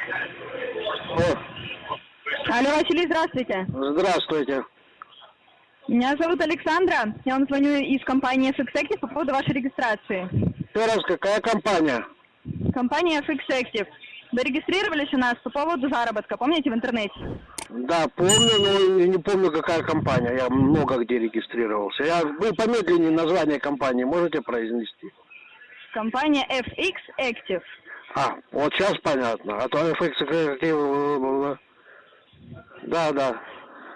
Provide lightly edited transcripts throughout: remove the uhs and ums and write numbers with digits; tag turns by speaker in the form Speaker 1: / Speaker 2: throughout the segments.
Speaker 1: О,
Speaker 2: Алло, Василий, здравствуйте.
Speaker 1: здравствуйте.
Speaker 2: Меня зовут Александра. Я вам звоню из компании FX Active по поводу вашей регистрации.
Speaker 1: Еще раз, какая компания?
Speaker 2: Компания FX Active. Вы регистрировались у нас по поводу заработка, помните, в интернете?
Speaker 1: Да, помню, но не помню, какая компания. Я много где регистрировался. Вы помедленнее название компании можете произнести?
Speaker 2: Компания FX Active.
Speaker 1: Вот сейчас понятно. А то FX... Да.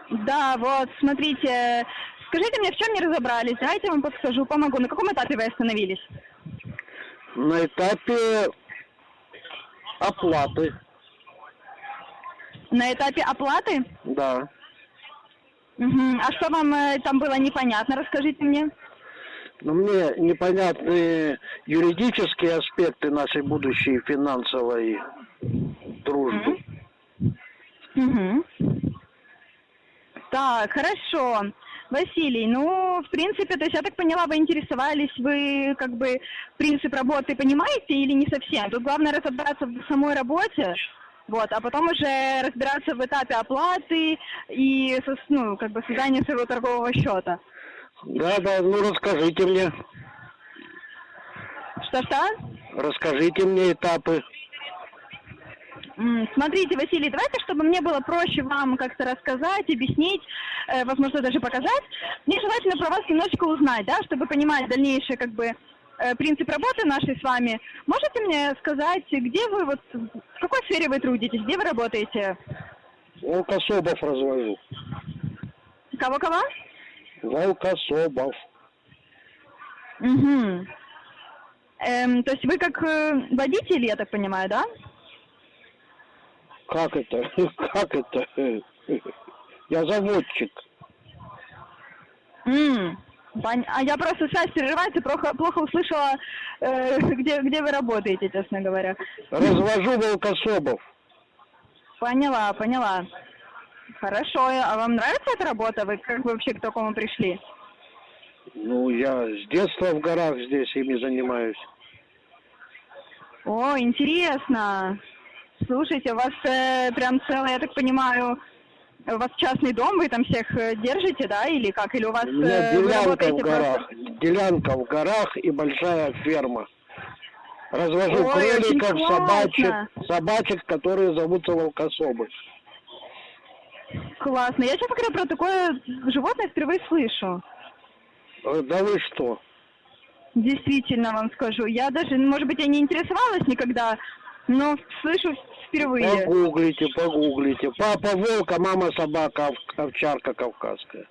Speaker 2: Да, вот, смотрите. Скажите мне, в чем не разобрались? Давайте я вам подскажу, помогу. На каком этапе вы остановились?
Speaker 1: На этапе оплаты.
Speaker 2: На этапе оплаты?
Speaker 1: Да.
Speaker 2: Угу. А что вам там было непонятно? Расскажите мне.
Speaker 1: Но мне непонятны юридические аспекты нашей будущей финансовой дружбы.
Speaker 2: Угу. Так, хорошо. Василий, ну, в принципе, то есть, я так поняла, вы интересовались, вы, как бы, принцип работы понимаете или не совсем? Тут главное разобраться в самой работе, вот, а потом уже разбираться в этапе оплаты и, ну, как бы, создания своего торгового счета.
Speaker 1: Да, ну расскажите мне.
Speaker 2: Что-что?
Speaker 1: Расскажите мне этапы.
Speaker 2: Смотрите, Василий, давайте, чтобы мне было проще вам как-то рассказать, объяснить, возможно, даже показать, мне желательно про вас немножечко узнать, да, чтобы понимать дальнейший, как бы, принцип работы нашей с вами. Можете мне сказать, где вы, вот, в какой сфере вы трудитесь, где вы работаете?
Speaker 1: Волкособов развожу.
Speaker 2: Кого-кого?
Speaker 1: Волкособов.
Speaker 2: Угу. То есть вы как водитель, я так понимаю, да?
Speaker 1: Как это? Как это? Я заводчик.
Speaker 2: А я просто связь прерывается, плохо услышала, где вы работаете, честно говоря.
Speaker 1: Развожу волкособов.
Speaker 2: Поняла. Хорошо. А вам нравится эта работа? Вы как вы вообще к такому пришли?
Speaker 1: Ну, я с детства в горах здесь ими занимаюсь.
Speaker 2: О, интересно. Слушайте, у вас прям целый, я так понимаю, у вас частный дом, вы там всех держите, да, или как? Или у вас
Speaker 1: У меня
Speaker 2: вы
Speaker 1: делянка
Speaker 2: работаете
Speaker 1: в горах.
Speaker 2: просто...
Speaker 1: Делянка в горах и большая ферма. Развожу
Speaker 2: Ой,
Speaker 1: кроликов,
Speaker 2: очень
Speaker 1: собачек, которые зовутся волкособы.
Speaker 2: Классно. Я, честно говоря, про такое животное впервые слышу.
Speaker 1: Да вы что?
Speaker 2: Действительно вам скажу. Я даже, может быть, я не интересовалась никогда, но слышу впервые.
Speaker 1: Погуглите. Папа волк, а мама собака, овчарка кавказская.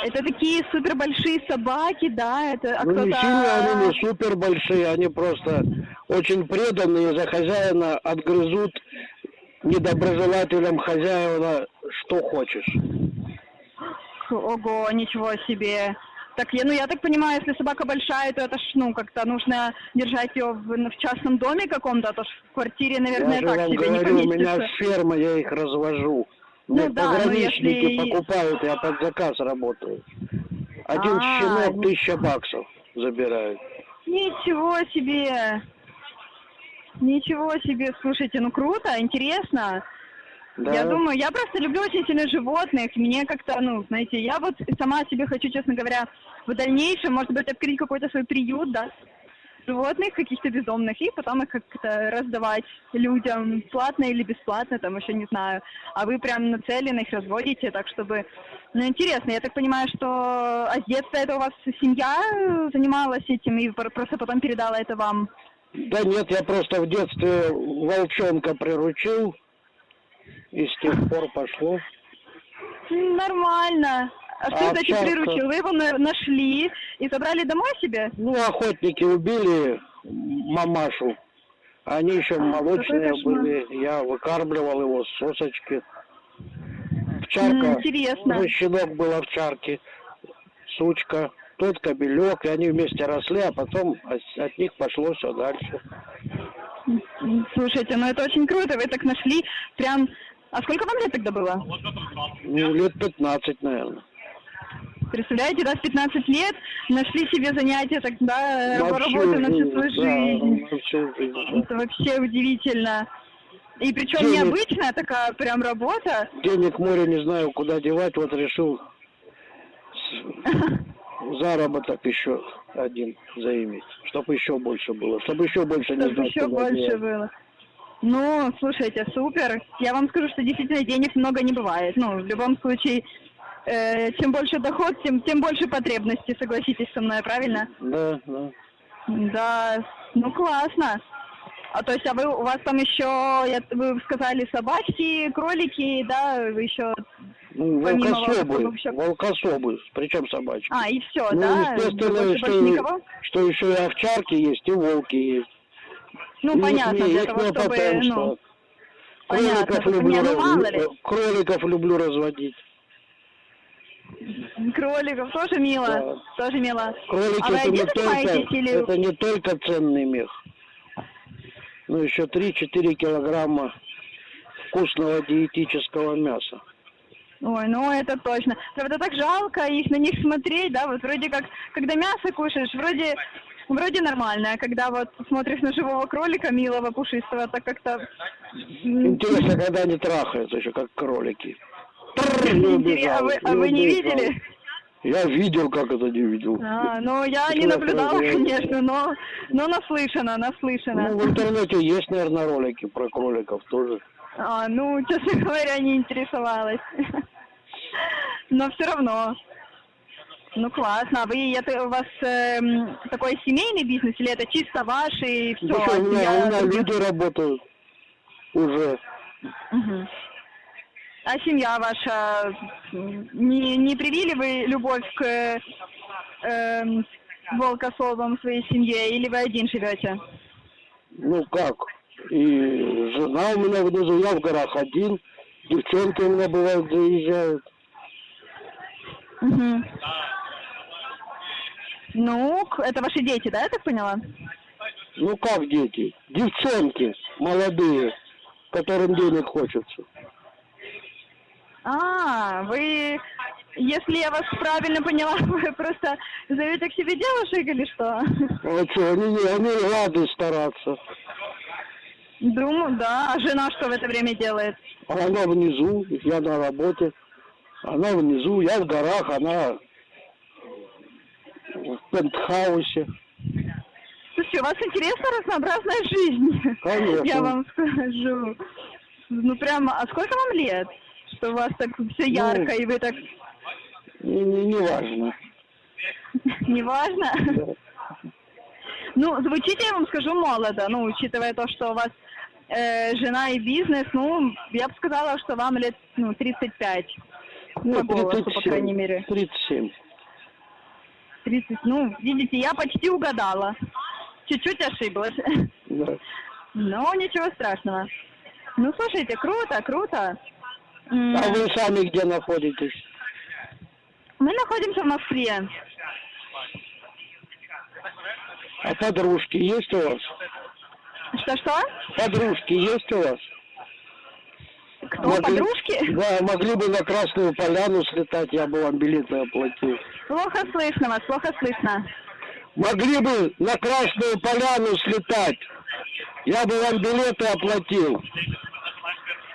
Speaker 2: Это такие супер большие собаки, да? Это
Speaker 1: Ну не сильно они не супер большие, они просто очень преданные, за хозяина отгрызут недоброжелателям хозяина что хочешь.
Speaker 2: Ого, ничего себе. Так, я так понимаю, если собака большая, то это ж, ну, как-то нужно держать ее в частном доме каком-то, а то ж в квартире, наверное, так себе
Speaker 1: говорю,
Speaker 2: не поместится.
Speaker 1: у меня ферма, я их развожу.
Speaker 2: Ну
Speaker 1: Мне
Speaker 2: да,
Speaker 1: пограничники
Speaker 2: если...
Speaker 1: покупают, я под заказ работаю. Один щенок $1000 забирают.
Speaker 2: Ничего себе, слушайте, ну круто, интересно.
Speaker 1: Да.
Speaker 2: Я думаю, я просто люблю очень сильно животных, мне как-то, ну, знаете, я вот сама себе хочу, честно говоря, в дальнейшем, может быть, открыть какой-то свой приют, да, животных каких-то бездомных, и потом их как-то раздавать людям, платно или бесплатно, там, еще не знаю. А вы прям нацелены их разводите, так чтобы... Ну, интересно, я так понимаю, что с детства это у вас семья занималась этим и просто потом передала это вам?
Speaker 1: Да нет, я просто в детстве волчонка приручил, и с тех пор пошло.
Speaker 2: Нормально. А что, значит, приручил? Вы его нашли и забрали домой себе?
Speaker 1: Ну, охотники убили мамашу. Они еще молочные были. Я выкармливал его с сосочки. Овчарка.
Speaker 2: Интересно.
Speaker 1: Щенок был овчарки. Сучка. Тот кобелек. И они вместе росли, а потом от них пошло все дальше.
Speaker 2: Слушайте, ну это очень круто. Вы так нашли прям... А сколько вам лет тогда было?
Speaker 1: Ну, лет 15, наверное.
Speaker 2: Представляете, да, в 15 лет нашли себе занятия, тогда работу на всю свою жизнь.
Speaker 1: Да, на всю жизнь, да.
Speaker 2: Это вообще удивительно. И причем
Speaker 1: Денег.
Speaker 2: необычная такая прям работа.
Speaker 1: Денег море не знаю, куда девать, вот решил заработок еще один заиметь, чтобы еще больше было, чтобы еще больше не
Speaker 2: Чтобы
Speaker 1: знать,
Speaker 2: еще
Speaker 1: куда
Speaker 2: больше
Speaker 1: девать.
Speaker 2: было. Ну, слушайте, супер. Я вам скажу, что действительно денег много не бывает. Ну, в любом случае, чем больше доход, тем больше потребностей, согласитесь со мной, правильно?
Speaker 1: Да, да.
Speaker 2: Да, ну классно. А то есть, у вас там еще, вы сказали, собачки, кролики, да, вы еще
Speaker 1: Ну,
Speaker 2: помимо
Speaker 1: волкособы,
Speaker 2: волкособов еще...
Speaker 1: волкособы, причем собачки.
Speaker 2: А, и все,
Speaker 1: Ну,
Speaker 2: да?
Speaker 1: естественно,
Speaker 2: Больше никого?
Speaker 1: что еще и овчарки есть, и волки есть.
Speaker 2: Ну,
Speaker 1: И
Speaker 2: понятно,
Speaker 1: их
Speaker 2: для того,
Speaker 1: ихнее
Speaker 2: чтобы,
Speaker 1: потомство.
Speaker 2: ну, понятно,
Speaker 1: Кроликов
Speaker 2: чтобы
Speaker 1: люблю,
Speaker 2: не, ну, мало ли.
Speaker 1: кроликов люблю разводить.
Speaker 2: Кроликов тоже мило,
Speaker 1: Да.
Speaker 2: тоже мило.
Speaker 1: Кролики
Speaker 2: А вы
Speaker 1: это, не
Speaker 2: один занимаетесь или...
Speaker 1: это не только ценный мех, но еще 3-4 килограмма вкусного диетического мяса.
Speaker 2: Ой, ну это точно. Правда, так жалко их на них смотреть, да, вот вроде как, когда мясо кушаешь, вроде нормально, а когда вот смотришь на живого кролика, милого, пушистого, так как-то...
Speaker 1: Интересно, когда они трахаются еще, как кролики. Не убежал,
Speaker 2: А вы не
Speaker 1: убежал.
Speaker 2: видели?
Speaker 1: Я видел, как это не видел.
Speaker 2: Ну я не наблюдала, конечно, но наслышана.
Speaker 1: Ну, в интернете есть, наверное, ролики про кроликов тоже.
Speaker 2: Ну, честно говоря, не интересовалась. Но все равно. Ну, классно. А у вас такой семейный бизнес или это чисто ваш и все?
Speaker 1: Еще у меня люди работают уже.
Speaker 2: Угу. А семья ваша, не привили вы любовь к волкособам в своей семье или вы один живете?
Speaker 1: Ну как? И жена у меня внизу, я в горах один. Девчонки у меня бывают заезжают.
Speaker 2: Угу. Ну, это ваши дети, да, я так поняла?
Speaker 1: Ну как дети? Девчонки молодые, которым денег хочется.
Speaker 2: Вы, если я вас правильно поняла, вы просто зовете к себе девушек или что?
Speaker 1: А что, они рады стараться.
Speaker 2: Думаю, да. А жена что в это время делает?
Speaker 1: Она внизу, я на работе. Она внизу, я в горах, она в пентхаусе.
Speaker 2: Слушайте, у вас интересная разнообразная жизнь.
Speaker 1: Конечно.
Speaker 2: Я вам скажу. Ну прямо, а сколько вам лет? Что у вас так все ярко, и вы так...
Speaker 1: Не важно.
Speaker 2: Не важно?
Speaker 1: Да.
Speaker 2: Ну, звучите, я вам скажу, молодо. Ну, учитывая то, что у вас жена и бизнес, ну, я бы сказала, что вам лет, 35. По голосу, по крайней мере.
Speaker 1: 37.
Speaker 2: 30, видите, я почти угадала. Чуть-чуть ошиблась.
Speaker 1: Да.
Speaker 2: Но ничего страшного. Ну, слушайте, круто, круто.
Speaker 1: А вы сами где находитесь?
Speaker 2: Мы находимся в Москве.
Speaker 1: А подружки есть у вас?
Speaker 2: Что-что?
Speaker 1: Подружки есть у вас?
Speaker 2: Кто, подружки?
Speaker 1: Да, могли бы на Красную Поляну слетать, я бы вам билеты оплатил.
Speaker 2: Плохо слышно вас, плохо слышно.
Speaker 1: Могли бы на Красную Поляну слетать, я бы вам билеты оплатил.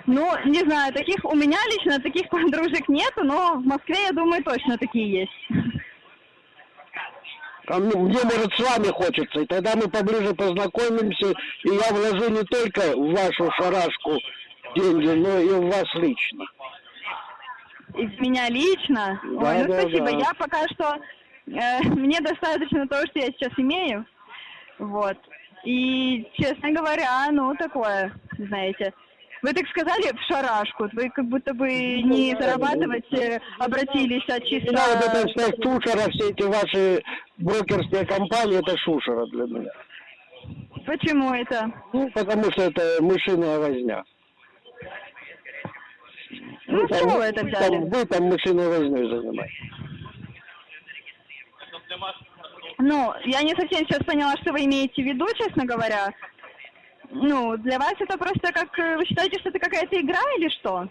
Speaker 2: Ну, не знаю, у меня лично таких подружек нету, но в Москве, я думаю, точно такие есть.
Speaker 1: А мне, может, с вами хочется, и тогда мы поближе познакомимся, и я вложу не только в вашу шарашку деньги, но и в вас лично.
Speaker 2: И в меня лично?
Speaker 1: Да,
Speaker 2: Ой,
Speaker 1: да,
Speaker 2: спасибо.
Speaker 1: да.
Speaker 2: Я пока что... мне достаточно того, что я сейчас имею. Вот. И, честно говоря, такое, знаете... Вы так сказали в шарашку, вы как будто бы не зарабатывать обратились, а чисто...
Speaker 1: Да, вот это вся шушера, все эти ваши брокерские компании, это шушера для меня.
Speaker 2: Почему это?
Speaker 1: Ну, потому что это мышиная возня.
Speaker 2: Ну, с чего вы это взяли?
Speaker 1: Вы там мышиной возней занимаетесь.
Speaker 2: Ну, я не совсем сейчас поняла, что вы имеете в виду, честно говоря. Ну, для вас это просто как... Вы считаете, что это какая-то игра или что?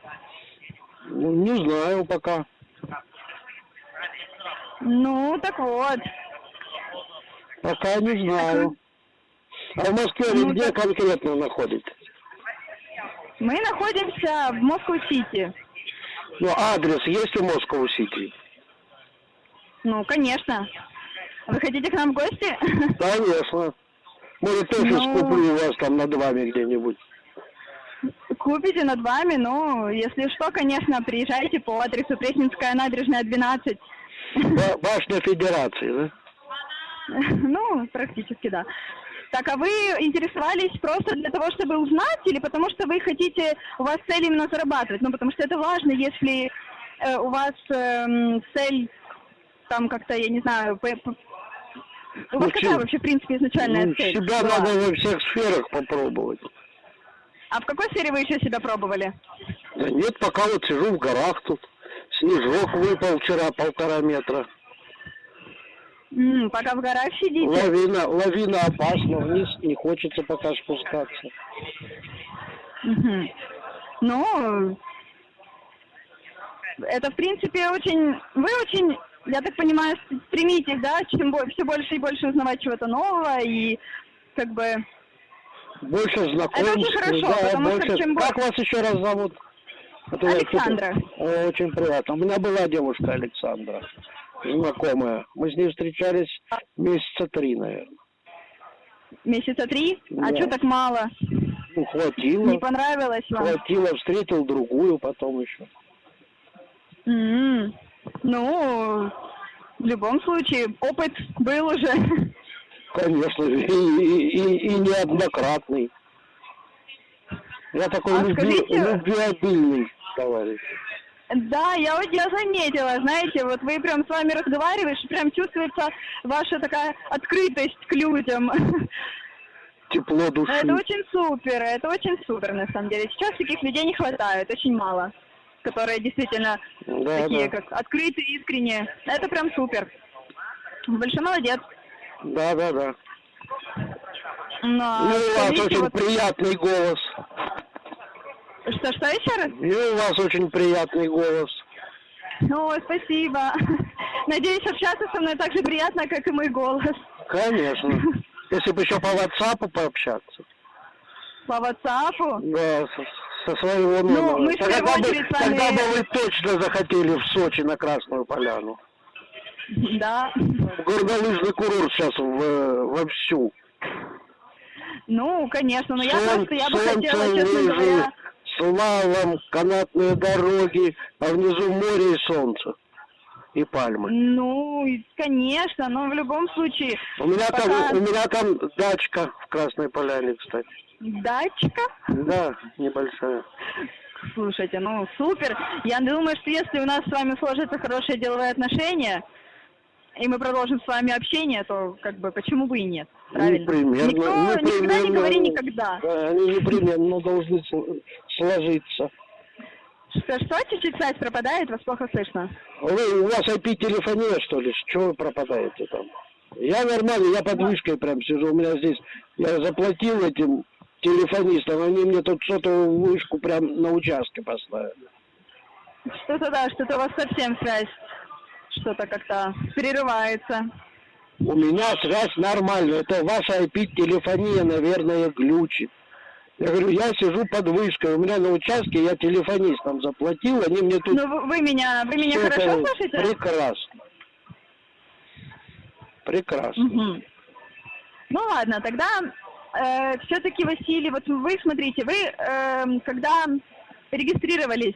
Speaker 1: Ну, не знаю пока.
Speaker 2: Ну, так вот.
Speaker 1: Пока не знаю. А в Москве вы где конкретно находитесь?
Speaker 2: Мы находимся в Москва-Сити.
Speaker 1: Ну, адрес есть у Москва-Сити?
Speaker 2: Ну, конечно. Вы хотите к нам в гости?
Speaker 1: Конечно. Может, тоже
Speaker 2: Ну.
Speaker 1: скуплю у вас там над вами где-нибудь.
Speaker 2: Купите над вами, ну, если что, конечно, приезжайте по адресу Пресненская набережная, 12.
Speaker 1: Башня Федерации, да?
Speaker 2: Ну, практически, да. Так, а вы интересовались просто для того, чтобы узнать, или потому что вы хотите, у вас цель именно зарабатывать? Ну, потому что это важно, если у вас цель, там как-то, я не знаю, у вас какая вообще, в принципе, изначальная цель?
Speaker 1: Себя
Speaker 2: была?
Speaker 1: надо во всех сферах попробовать.
Speaker 2: А в какой сфере вы еще себя пробовали?
Speaker 1: Да нет, пока вот сижу в горах тут. Снежок выпал вчера 1,5 метра.
Speaker 2: Пока в горах сидите?
Speaker 1: Лавина опасна, вниз не хочется пока спускаться.
Speaker 2: Мгм. Ну, это, в принципе, очень... Вы очень, я так понимаю, стремитесь, да, все больше и больше узнавать чего-то нового и как бы...
Speaker 1: Больше знакомств.
Speaker 2: Это очень хорошо,
Speaker 1: да,
Speaker 2: потому что
Speaker 1: больше...
Speaker 2: чем
Speaker 1: Как вас еще раз зовут? А то я
Speaker 2: Александра.
Speaker 1: что-то- Очень приятно. У меня была девушка Александра, знакомая. Мы с ней встречались месяца 3, наверное.
Speaker 2: Месяца 3? А
Speaker 1: Да.
Speaker 2: что так мало?
Speaker 1: Ну, хватило.
Speaker 2: Не понравилось вам?
Speaker 1: Хватило, встретил другую потом еще.
Speaker 2: Ну, в любом случае, опыт был уже.
Speaker 1: Конечно, и неоднократный. Я такой
Speaker 2: скажите-
Speaker 1: любвеобильный товарищ.
Speaker 2: Да, я заметила, знаете, вот вы прям с вами разговариваешь, прям чувствуется ваша такая открытость к людям.
Speaker 1: Тепло души.
Speaker 2: Это очень супер, на самом деле. Сейчас таких людей не хватает, очень мало, которые действительно
Speaker 1: Да,
Speaker 2: такие,
Speaker 1: да.
Speaker 2: как открытые, искренние. Это прям супер. Большой молодец.
Speaker 1: Да.
Speaker 2: Но,
Speaker 1: Ну, у вас
Speaker 2: скажите,
Speaker 1: очень
Speaker 2: вот,
Speaker 1: приятный голос.
Speaker 2: что еще раз?
Speaker 1: И у вас очень приятный голос.
Speaker 2: Ой, спасибо. Надеюсь, общаться со мной так же приятно, как и мой голос.
Speaker 1: Конечно. Если бы еще по WhatsApp пообщаться.
Speaker 2: По WhatsApp?
Speaker 1: Да, со своего номера.
Speaker 2: Ну, мы в первую очередь с вами-
Speaker 1: Тогда бы вы точно захотели в Сочи на Красную Поляну.
Speaker 2: Да.
Speaker 1: Горнолыжный курорт сейчас вовсю.
Speaker 2: Ну, конечно, но я
Speaker 1: Солнце,
Speaker 2: бы хотела, честно
Speaker 1: лыжи,
Speaker 2: говоря...
Speaker 1: слалом, канатные дороги, а внизу море и солнце. И пальмы.
Speaker 2: Ну, конечно, но в любом случае...
Speaker 1: У меня
Speaker 2: пока-
Speaker 1: там дачка в Красной Поляне, кстати.
Speaker 2: Дачка?
Speaker 1: Да, небольшая.
Speaker 2: Слушайте, ну, супер. Я думаю, что если у нас с вами сложатся хорошие деловые отношения, и мы продолжим с вами общение, то, как бы, почему бы и нет? Правильно?
Speaker 1: Непременно.
Speaker 2: Никогда не говори никогда.
Speaker 1: Да, они непременно должны сложиться.
Speaker 2: Что, чуть-чуть связь пропадает, вас плохо слышно.
Speaker 1: У вас IP-телефония, что ли? Чего вы пропадаете там? Я нормально, я под вышкой прям сижу. У меня здесь, я заплатил этим телефонистам, они мне тут сотовую вышку прям на участке поставили.
Speaker 2: Что-то у вас совсем связь, что-то как-то прерывается.
Speaker 1: У меня связь нормальная. Это ваша IP-телефония, наверное, глючит. Я говорю, я сижу под вышкой, у меня на участке, я телефонистам заплатил, они мне тут...
Speaker 2: Ну, вы меня
Speaker 1: всё
Speaker 2: хорошо
Speaker 1: это
Speaker 2: слышите?
Speaker 1: Прекрасно.
Speaker 2: Мгм. Ну ладно, тогда все-таки, Василий, вот вы смотрите, вы когда регистрировались,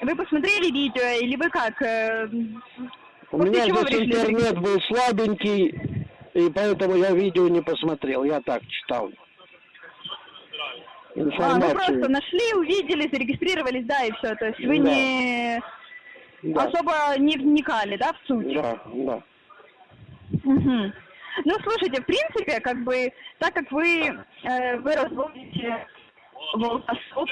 Speaker 2: вы посмотрели видео или вы как?
Speaker 1: У
Speaker 2: после
Speaker 1: меня
Speaker 2: чего вы
Speaker 1: здесь
Speaker 2: решили
Speaker 1: интернет был слабенький, и поэтому я видео не посмотрел, я так читал.
Speaker 2: ну
Speaker 1: Информацию.
Speaker 2: просто нашли, увидели, зарегистрировались, да, и все. То есть вы
Speaker 1: Да.
Speaker 2: не
Speaker 1: Да,
Speaker 2: особо не вникали, да, в суть?
Speaker 1: да.
Speaker 2: Мгм. Ну, слушайте, в принципе, как бы, так как вы разводите волкосоп,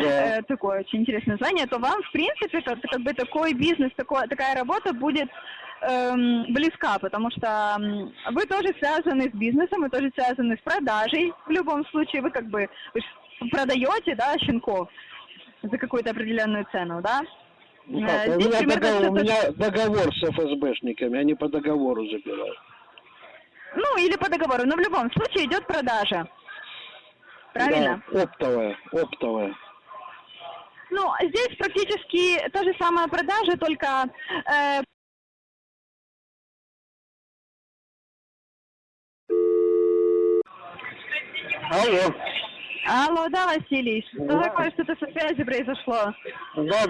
Speaker 1: Да.
Speaker 2: такое очень интересное название, то вам, в принципе, как бы такой бизнес, такая работа будет близка, потому что вы тоже связаны с бизнесом, вы тоже связаны с продажей. В любом случае, вы как бы вы ж продаете, да, щенков за какую-то определенную цену, да?
Speaker 1: Ну как,
Speaker 2: Здесь примерно
Speaker 1: у меня договор с ФСБшниками, они по договору забирают.
Speaker 2: Ну, или по договору, но в любом случае идет продажа. Правильно?
Speaker 1: Да, оптовая.
Speaker 2: Ну, здесь практически та же самая продажа, только
Speaker 1: Алло.
Speaker 2: Алло, да, Василий, что
Speaker 1: Да.
Speaker 2: такое, что-то со связью произошло?
Speaker 1: Да.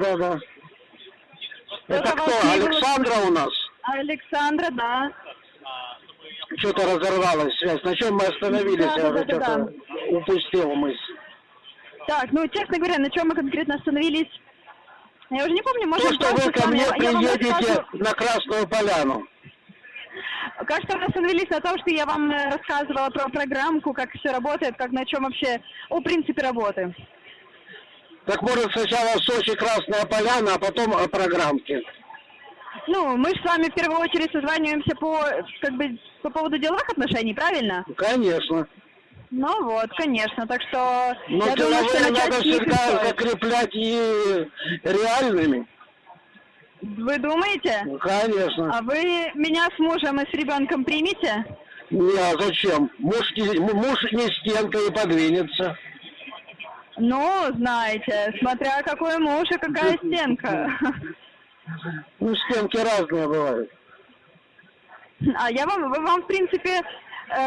Speaker 1: Это
Speaker 2: Что-то
Speaker 1: кто?
Speaker 2: вас не было-
Speaker 1: Александра у нас?
Speaker 2: Александра, да.
Speaker 1: Что-то разорвалась связь. На чем мы остановились?
Speaker 2: Да,
Speaker 1: Я уже
Speaker 2: да.
Speaker 1: что-то упустил мысль.
Speaker 2: Так, ну, честно говоря, на чем мы конкретно остановились, я уже не помню, может,
Speaker 1: То, что вы ко мне приедете на Красную Поляну.
Speaker 2: Кажется, мы остановились на том, что я вам рассказывала про программку, как все работает, как на чем вообще, о принципе работы.
Speaker 1: Так может сначала в Сочи Красная Поляна, а потом о программке.
Speaker 2: Ну, мы же с вами в первую очередь созваниваемся по поводу деловых отношений, правильно?
Speaker 1: Конечно.
Speaker 2: Ну вот, конечно, так что
Speaker 1: Но
Speaker 2: я думаю, что
Speaker 1: деловые
Speaker 2: начать
Speaker 1: надо
Speaker 2: с них и
Speaker 1: всегда
Speaker 2: стоит.
Speaker 1: закреплять и реальными.
Speaker 2: Вы думаете?
Speaker 1: Ну, конечно.
Speaker 2: А вы меня с мужем и с ребенком примете?
Speaker 1: Не, а зачем? Муж не стенка и подвинется.
Speaker 2: Ну, знаете, смотря какой муж и какая стенка.
Speaker 1: Ну, стенки разные бывают.
Speaker 2: А вам, в принципе,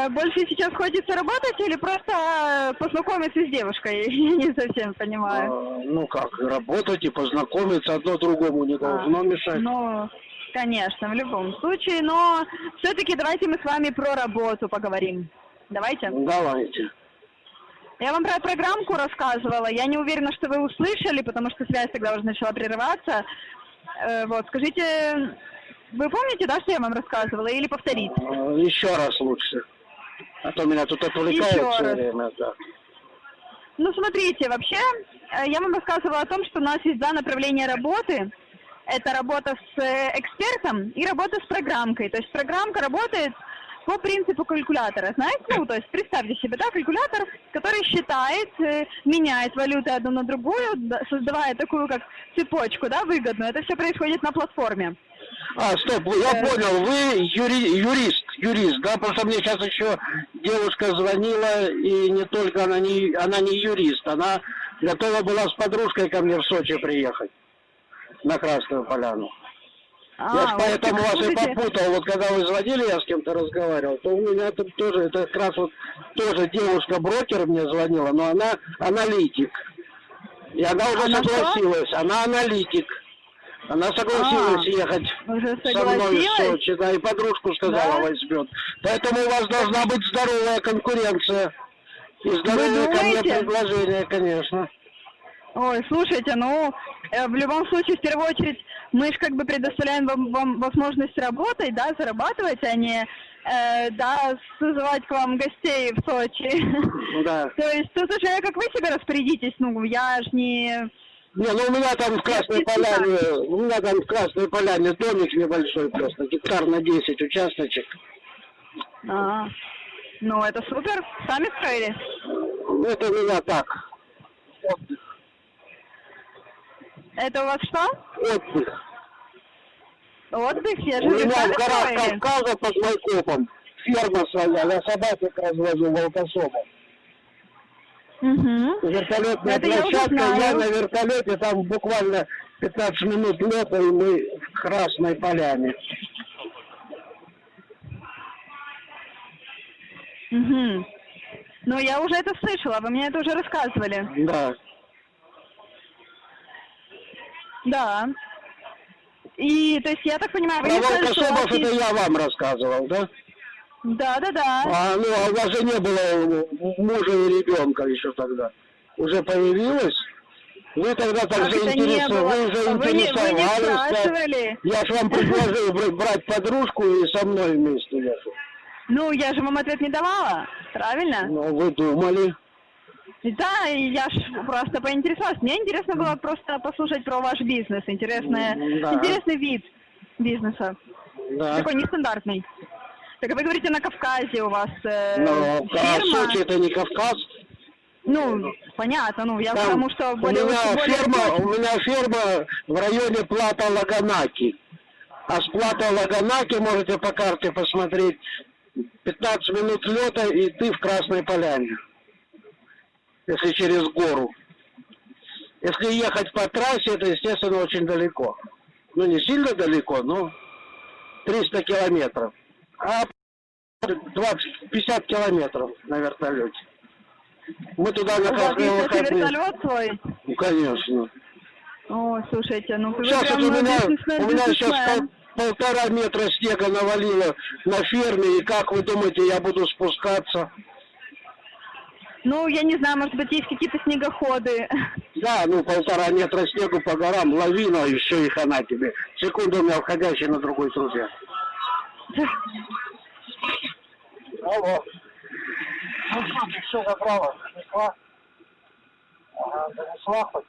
Speaker 2: больше сейчас хочется работать или просто познакомиться с девушкой? Я не совсем понимаю.
Speaker 1: Ну как, работать и познакомиться одно другому не должно мешать.
Speaker 2: Ну, конечно, в любом случае, но все-таки давайте мы с вами про работу поговорим. Давайте.
Speaker 1: Давайте.
Speaker 2: Я вам про программку рассказывала, я не уверена, что вы услышали, потому что связь тогда уже начала прерываться. Вот, скажите, вы помните, да, что я вам рассказывала, или повторить?
Speaker 1: Еще раз лучше. А то меня тут отвлекают
Speaker 2: Еще
Speaker 1: все
Speaker 2: раз.
Speaker 1: время, да.
Speaker 2: Ну, смотрите, вообще, я вам рассказывала о том, что у нас есть два направления работы. Это работа с экспертом и работа с программкой. То есть программка работает по принципу калькулятора. Знаете, ну, то есть представьте себе, да, калькулятор, который считает, меняет валюты одну на другую, создавая такую как цепочку, да, выгодную. Это все происходит на платформе.
Speaker 1: А, стоп, я понял, вы юрист, да, потому что мне сейчас еще девушка звонила, и не только она не юрист, она готова была с подружкой ко мне в Сочи приехать, на Красную Поляну. Я ж поэтому вас и попутал, вот когда вы звонили, я с кем-то разговаривал, то у меня тут тоже, это как раз вот тоже девушка-брокер мне звонила, но она аналитик. И она уже согласилась, она аналитик. Она согласилась ехать со мной в Сочи, да, и подружку сказала, возьмет. Поэтому у вас должна быть здоровая конкуренция. И здоровые ко мне предложения, конечно.
Speaker 2: Ой, слушайте, ну, в любом случае, в первую очередь, мы же как бы предоставляем вам возможность работать, да, зарабатывать, а не, да, созывать к вам гостей в Сочи.
Speaker 1: Да.
Speaker 2: То есть тут уже как вы себе распорядитесь, ну, я ж не...
Speaker 1: Не, ну у меня там в Красной Поляне, домик небольшой просто, гектар на 10 участочек.
Speaker 2: Ну, это супер, сами строили?
Speaker 1: Ну, это у меня так, отдых.
Speaker 2: Это у вас что?
Speaker 1: Отдых.
Speaker 2: Отдых? Я же
Speaker 1: У меня
Speaker 2: сами
Speaker 1: в горах
Speaker 2: строили?
Speaker 1: Кавказа под Майкопом ферма своя, я собак развожу волкособом. Вертолетная площадка, я на вертолете, там буквально 15 минут лета, и мы в Красной Поляне.
Speaker 2: Ну, я уже это слышала, вы мне это уже рассказывали.
Speaker 1: Да.
Speaker 2: Да. И, то есть, я так понимаю, вы
Speaker 1: Про
Speaker 2: не сказали, что у вас
Speaker 1: волкособов это я вам рассказывал, да?
Speaker 2: Да.
Speaker 1: А у вас же не было мужа и ребенка еще тогда. Уже появилась? Вы тогда так заинтересовались.
Speaker 2: Вы не спрашивали.
Speaker 1: Я же вам предложил брать подружку и со мной вместе ехать.
Speaker 2: Ну, я же вам ответ не давала, правильно?
Speaker 1: Ну, вы думали.
Speaker 2: Да, и я ж просто поинтересовалась. Мне интересно было просто послушать про ваш бизнес. Интересный вид бизнеса.
Speaker 1: Да.
Speaker 2: Такой нестандартный. Так вы говорите, на Кавказе у вас
Speaker 1: фирма. А Сочи это не Кавказ?
Speaker 2: Ну, понятно, ну, я
Speaker 1: там,
Speaker 2: потому что
Speaker 1: у меня ферма в районе Плата Лаганаки. А с Плата Лаганаки можете по карте посмотреть 15 минут лета, и ты в Красной Поляне. Если через гору. Если ехать по трассе, это, естественно, очень далеко. Ну, не сильно далеко, но 300 километров. А 50 километров на вертолете. Мы туда на
Speaker 2: У вас
Speaker 1: каждые
Speaker 2: есть кстати,
Speaker 1: выходные.
Speaker 2: вертолет свой?
Speaker 1: Ну, конечно.
Speaker 2: О, слушайте, ну вы
Speaker 1: Сейчас
Speaker 2: прям
Speaker 1: вот у меня
Speaker 2: бизнесмен.
Speaker 1: сейчас 1,5 метра снега навалило на ферме, и как вы думаете, я буду спускаться?
Speaker 2: Ну, я не знаю, может быть, есть какие-то снегоходы.
Speaker 1: Да, ну 1,5 метра снегу по горам, лавина, и все, и хана тебе. Секунду у меня входящий на другой трубе. Алло. Ну что, ты все забрала? Донесла? Ага, донесла хоть?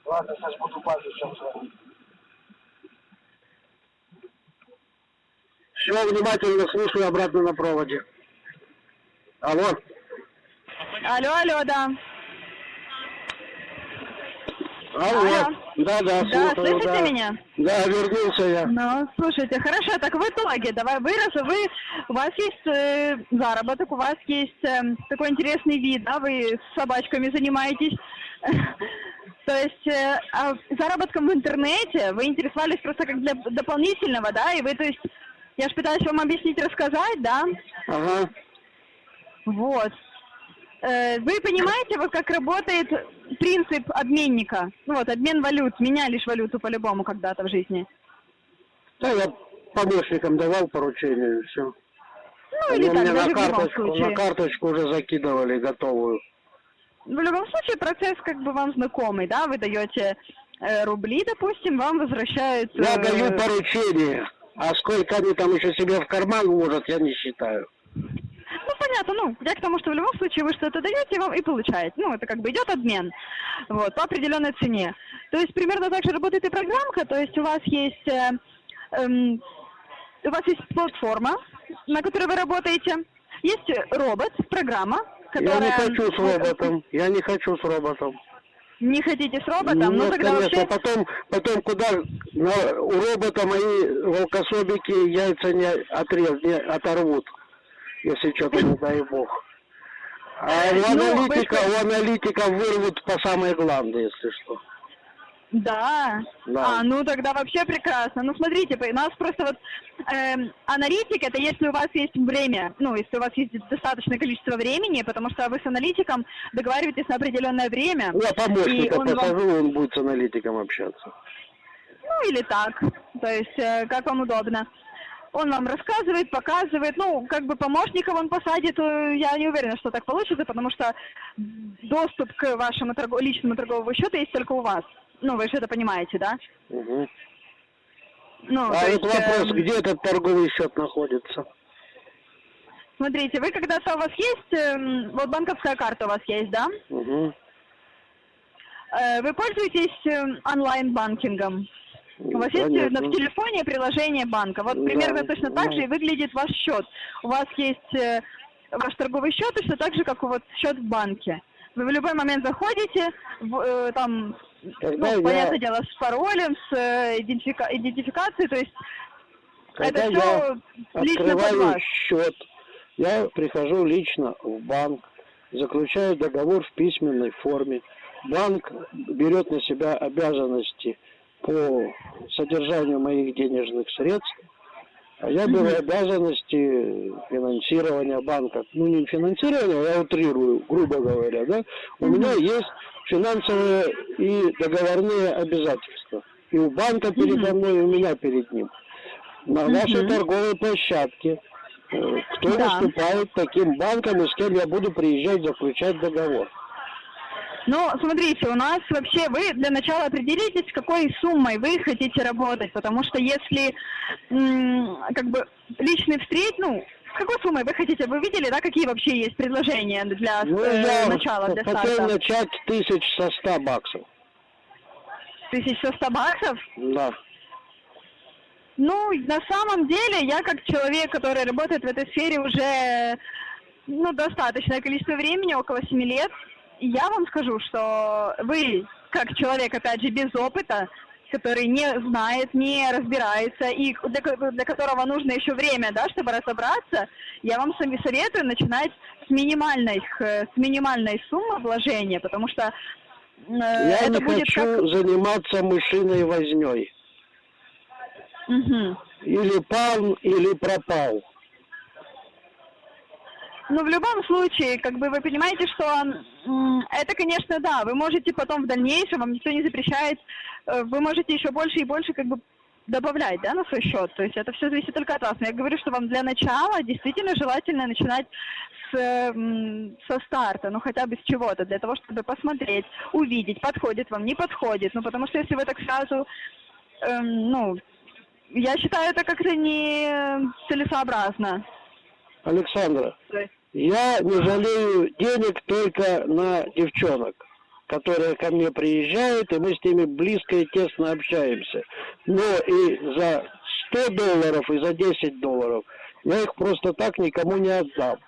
Speaker 1: Ладно, сейчас буду базу сейчас звонить. Все, внимательно слушаю, обратно на проводе. Алло.
Speaker 2: Алло, да.
Speaker 1: Алло. Да,
Speaker 2: Да,
Speaker 1: слушаю,
Speaker 2: слышите
Speaker 1: да.
Speaker 2: меня?
Speaker 1: Да, вернулся я.
Speaker 2: Ну, слушайте, хорошо, так в итоге, давай, у вас есть заработок, у вас есть такой интересный вид, да, вы с собачками занимаетесь. То есть заработком в интернете вы интересовались просто как для дополнительного, да, и вы, то есть, я же пытаюсь вам объяснить, рассказать, да?
Speaker 1: Ага.
Speaker 2: Вот. Вы понимаете, вот как работает принцип обменника? Ну вот, обмен валют, меняли ж валюту по-любому когда-то в жизни.
Speaker 1: Да, я помощникам давал поручение, и все.
Speaker 2: Ну
Speaker 1: Они
Speaker 2: или так,
Speaker 1: мне
Speaker 2: даже
Speaker 1: на
Speaker 2: в любом
Speaker 1: карточку,
Speaker 2: случае.
Speaker 1: на карточку уже закидывали готовую.
Speaker 2: В любом случае процесс как бы вам знакомый, да? Вы даете рубли, допустим, вам возвращают...
Speaker 1: Я даю поручение, а сколько они там еще себе в карман вложат, я не считаю.
Speaker 2: Ну, понятно, ну, я к тому, что в любом случае вы что-то даете, вам и получаете. Ну, это как бы идет обмен, вот, по определенной цене. То есть примерно так же работает и программка, то есть у вас есть платформа, на которой вы работаете, есть робот, программа, которая...
Speaker 1: Я не хочу с роботом, я не хочу с роботом.
Speaker 2: Не хотите с роботом?
Speaker 1: Нет,
Speaker 2: Ну, тогда
Speaker 1: конечно,
Speaker 2: вообще...
Speaker 1: потом куда у робота мои волкособики яйца не оторвут, если что-то, не дай бог. А у аналитика вырвут по самой гланды, если что.
Speaker 2: Да.
Speaker 1: Да.
Speaker 2: Ну тогда вообще прекрасно. Ну смотрите, у нас просто вот аналитик, это если у вас есть время, ну если у вас есть достаточное количество времени, потому что вы с аналитиком договариваетесь на определенное время.
Speaker 1: Я помощника
Speaker 2: он
Speaker 1: посажу, он будет с аналитиком общаться.
Speaker 2: Ну или так, то есть как вам удобно. Он вам рассказывает, показывает, ну, как бы помощников он посадит, я не уверена, что так получится, потому что доступ к вашему личному торговому счету есть только у вас. Ну, вы же это понимаете, да?
Speaker 1: Угу.
Speaker 2: Ну,
Speaker 1: А
Speaker 2: то
Speaker 1: вот
Speaker 2: есть,
Speaker 1: вопрос, где этот торговый счет находится?
Speaker 2: Смотрите, вы когда-то у вас есть, вот банковская карта у вас есть, да?
Speaker 1: Угу.
Speaker 2: Вы пользуетесь онлайн-банкингом? У вас есть в телефоне приложение банка. Вот примерно точно так же и выглядит ваш счет. У вас есть ваш торговый счет точно так же, как у вот счет в банке. Вы в любой момент заходите, там, понятное дело, с паролем, с идентификацией, то есть
Speaker 1: когда
Speaker 2: это все лично под вас.
Speaker 1: Счет, я прихожу лично в банк, заключаю договор в письменной форме. Банк берет на себя обязанности по содержанию моих денежных средств, а я беру обязанности финансирования банка. Ну, не финансирования, я утрирую, грубо говоря, да. У меня есть финансовые и договорные обязательства. И у банка передо мной, и у меня перед ним. На нашей торговой площадке кто выступает таким банком и с кем я буду приезжать заключать договор?
Speaker 2: Ну, смотрите, у нас вообще вы для начала определитесь, с какой суммой вы хотите работать, потому что если как бы личный встреч, ну, с какой суммой вы хотите, вы видели, да, какие вообще есть предложения для начала, для старта?
Speaker 1: Хотел начать 1100 баксов.
Speaker 2: 1100 баксов?
Speaker 1: Да.
Speaker 2: Ну, на самом деле, я как человек, который работает в этой сфере уже, ну, достаточное количество времени, около 7 лет, я вам скажу, что вы, как человек, опять же, без опыта, который не знает, не разбирается, и для которого нужно еще время, да, чтобы разобраться, я вам советую начинать с минимальной суммы вложения, потому что
Speaker 1: Я
Speaker 2: это
Speaker 1: не
Speaker 2: будет
Speaker 1: хочу
Speaker 2: как...
Speaker 1: заниматься мышиной вознёй.
Speaker 2: Мгм.
Speaker 1: Или пал, или пропал.
Speaker 2: Ну, в любом случае, как бы вы понимаете, что это, конечно, да, вы можете потом в дальнейшем, вам никто не запрещает, вы можете еще больше и больше как бы добавлять, да, на свой счет. То есть это все зависит только от вас. Но я говорю, что вам для начала действительно желательно начинать со старта, ну хотя бы с чего-то, для того, чтобы посмотреть, увидеть, подходит вам, не подходит. Ну, потому что если вы так сразу, ну, я считаю, это как-то не целесообразно.
Speaker 1: Александра,
Speaker 2: То есть,
Speaker 1: я не жалею денег только на девчонок, которые ко мне приезжают, и мы с ними близко и тесно общаемся. Но и за $100, и за $10 я их просто так никому не отдам.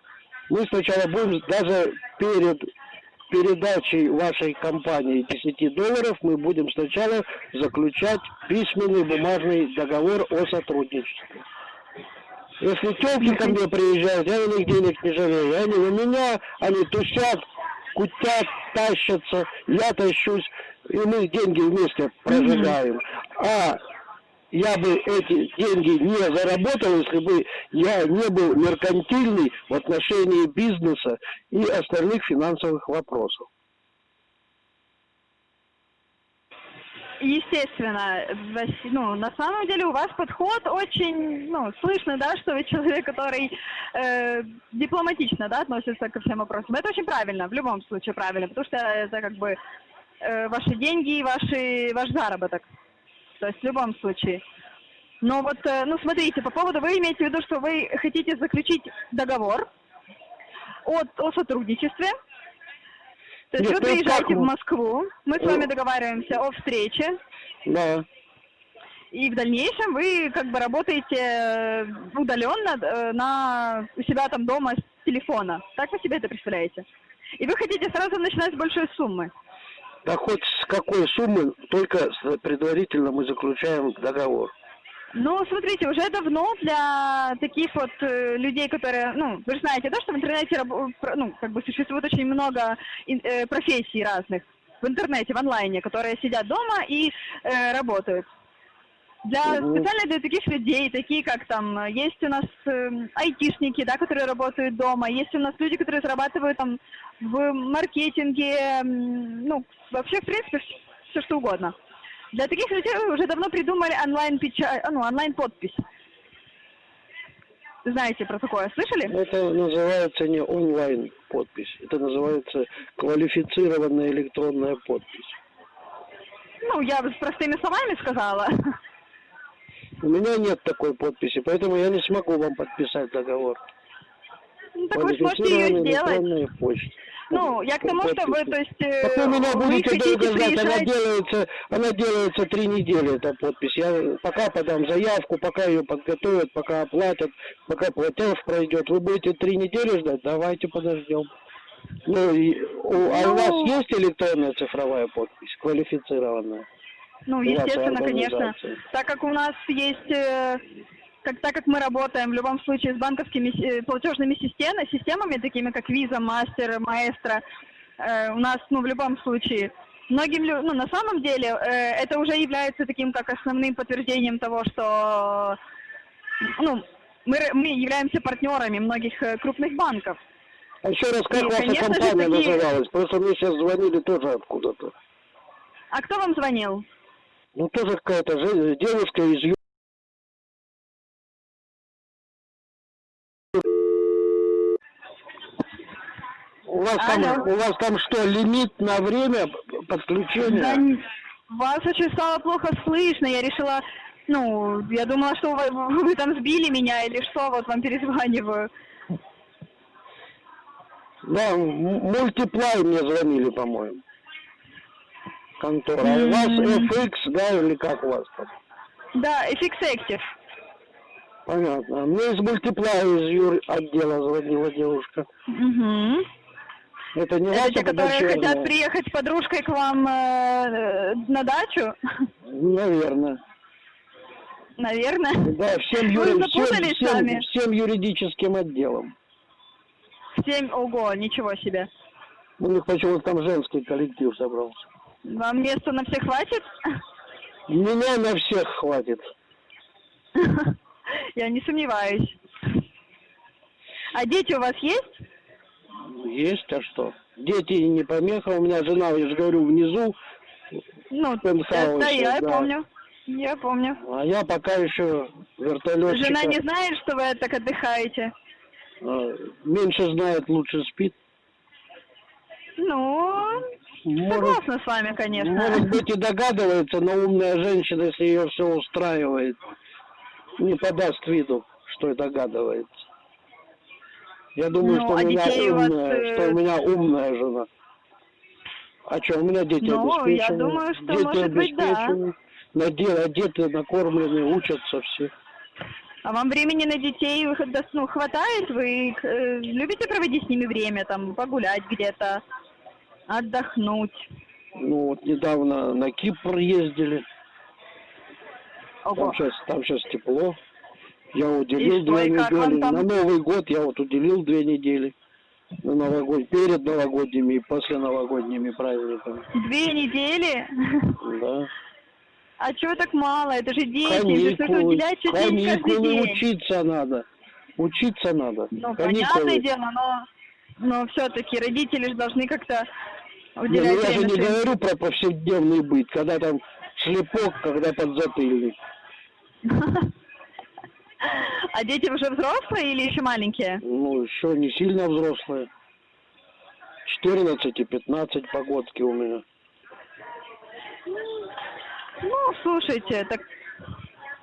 Speaker 1: Мы сначала будем, даже перед передачей вашей компании $10, мы будем сначала заключать письменный бумажный договор о сотрудничестве. Если тёлки ко мне приезжают, я на них денег не жалею. Они у меня, они тусят, кутят, тащатся, я тащусь, и мы деньги вместе прожигаем. А я бы эти деньги не заработал, если бы я не был меркантильный в отношении бизнеса и остальных финансовых вопросов.
Speaker 2: естественно, ну, на самом деле у вас подход очень, ну, слышно, да, что вы человек, который дипломатично, да, относится ко всем вопросам. Это очень правильно, в любом случае правильно, потому что это как бы ваши деньги и ваш заработок. То есть в любом случае. Но вот, ну, смотрите, по поводу, вы имеете в виду, что вы хотите заключить договор о сотрудничестве. То есть
Speaker 1: Нет,
Speaker 2: вы
Speaker 1: ну
Speaker 2: приезжаете
Speaker 1: как?
Speaker 2: в Москву, мы с вами договариваемся о встрече,
Speaker 1: Да.
Speaker 2: и в дальнейшем вы как бы работаете удаленно у себя там дома с телефона. Так вы себе это представляете? И вы хотите сразу начинать с большой суммы.
Speaker 1: Да хоть с какой суммы, только предварительно мы заключаем договор.
Speaker 2: Ну, смотрите, уже давно для таких вот людей, которые, ну, вы же знаете, да, что в интернете, ну, как бы существует очень много профессий разных в интернете, в онлайне, которые сидят дома и работают. Специально для таких людей, такие как там, есть у нас айтишники, да, которые работают дома, есть у нас люди, которые зарабатывают там в маркетинге, ну, вообще, в принципе, все что угодно. Для таких людей уже давно придумали онлайн-подпись. Знаете про такое, слышали?
Speaker 1: Это называется не онлайн-подпись, это называется квалифицированная электронная подпись.
Speaker 2: Ну, я с простыми словами сказала.
Speaker 1: У меня нет такой подписи, поэтому я не смогу вам подписать договор.
Speaker 2: Ну, так вы сможете ее сделать.
Speaker 1: Почта.
Speaker 2: Ну, я к тому, что вы, то есть,
Speaker 1: так вы меня
Speaker 2: вы
Speaker 1: будете
Speaker 2: хотите
Speaker 1: долго ждать,
Speaker 2: приезжать...
Speaker 1: она делается 3 недели, эта подпись. Я пока подам заявку, пока ее подготовят, пока оплатят, пока платеж пройдет. Вы будете 3 недели ждать? Давайте подождем. Ну, а у вас есть электронная цифровая подпись, квалифицированная?
Speaker 2: Ну, естественно, конечно. Так как у нас есть... так как мы работаем в любом случае с банковскими платежными системами, такими как Visa, Master, Maestro, у нас, ну, в любом случае, ну, на самом деле, это уже является таким как основным подтверждением того, что, ну, мы являемся партнерами многих крупных банков.
Speaker 1: А еще раз, как
Speaker 2: И,
Speaker 1: ваша
Speaker 2: конечно же,
Speaker 1: компания
Speaker 2: такие...
Speaker 1: называлась? Просто мне сейчас звонили тоже откуда-то.
Speaker 2: А кто вам звонил?
Speaker 1: Ну, тоже какая-то девушка из У вас там что, лимит на время подключения?
Speaker 2: Да, вас очень стало плохо слышно. Я решила, ну, я думала, что вы там сбили меня или что, вот вам перезваниваю.
Speaker 1: Да, Multiply мне звонили, по-моему. Контора. А у вас FX, да, или как у вас там?
Speaker 2: Да, FX Active.
Speaker 1: Понятно. Мне из Multiply, из юр-отдела звонила девушка.
Speaker 2: Угу.
Speaker 1: Это не
Speaker 2: Это
Speaker 1: ваша
Speaker 2: те, которые
Speaker 1: подочерная?
Speaker 2: хотят приехать с подружкой к вам на дачу?
Speaker 1: Наверное.
Speaker 2: Наверное.
Speaker 1: Да, всем юридическим отделом.
Speaker 2: Ого, ничего себе.
Speaker 1: У них почему-то там женский коллектив собрался.
Speaker 2: Вам места на всех хватит?
Speaker 1: Меня на всех хватит.
Speaker 2: Я не сомневаюсь. А дети у вас есть?
Speaker 1: Есть, а что? Дети не помеха, у меня жена, я же говорю, внизу.
Speaker 2: Ну,
Speaker 1: Пентхаусе,
Speaker 2: да, я
Speaker 1: да.
Speaker 2: помню. Я помню.
Speaker 1: А я пока еще вертолетчика.
Speaker 2: Жена не знает, что вы так отдыхаете?
Speaker 1: Меньше знает, лучше спит.
Speaker 2: Ну, согласна с вами, конечно.
Speaker 1: Может быть и догадывается, но умная женщина, если ее все устраивает, не подаст виду, что и догадывается. Я думаю,
Speaker 2: Ну,
Speaker 1: что,
Speaker 2: а детей у вас,
Speaker 1: что у меня умная жена. А что, у меня дети
Speaker 2: Ну,
Speaker 1: обеспечены.
Speaker 2: я думаю, что,
Speaker 1: дети
Speaker 2: может быть, да.
Speaker 1: обеспечены. Одеты, накормлены, учатся все.
Speaker 2: А вам времени на детей хватает? Вы любите проводить с ними время, там, погулять где-то, отдохнуть?
Speaker 1: Ну вот недавно на Кипр ездили.
Speaker 2: Ого.
Speaker 1: Там сейчас тепло. Я уделил
Speaker 2: И что,
Speaker 1: 2
Speaker 2: и как вам
Speaker 1: недели.
Speaker 2: там?
Speaker 1: На Новый год я вот уделил 2 недели. Перед новогодними и после новогодними праздниками.
Speaker 2: 2 недели?
Speaker 1: Да.
Speaker 2: А чего так мало? Это же дети, это нужно уделять чуть ли не каждый
Speaker 1: каникулы,
Speaker 2: день.
Speaker 1: учиться надо. Учиться надо.
Speaker 2: Ну,
Speaker 1: Каникулы.
Speaker 2: понятное дело, но все-таки родители же должны как-то
Speaker 1: Не,
Speaker 2: уделять
Speaker 1: я же
Speaker 2: время
Speaker 1: не
Speaker 2: своим.
Speaker 1: говорю про повседневный быт, когда там шлепок, когда подзатыльник.
Speaker 2: А дети уже взрослые или еще маленькие?
Speaker 1: Ну, еще не сильно взрослые. 14 и 15 погодки у меня.
Speaker 2: Ну, слушайте, так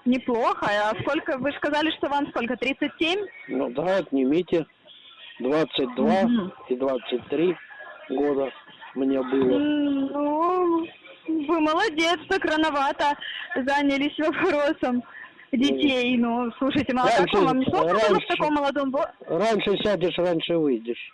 Speaker 2: неплохо. А сколько, вы сказали, что вам сколько, 37?
Speaker 1: Ну да, отнимите. 22 и 23 года мне было.
Speaker 2: Ну, вы молодец, так рановато занялись вопросом детей. Ну, слушайте, ну а как вам не сложно было в таком молодом возрасте?
Speaker 1: Раньше сядешь, раньше выйдешь.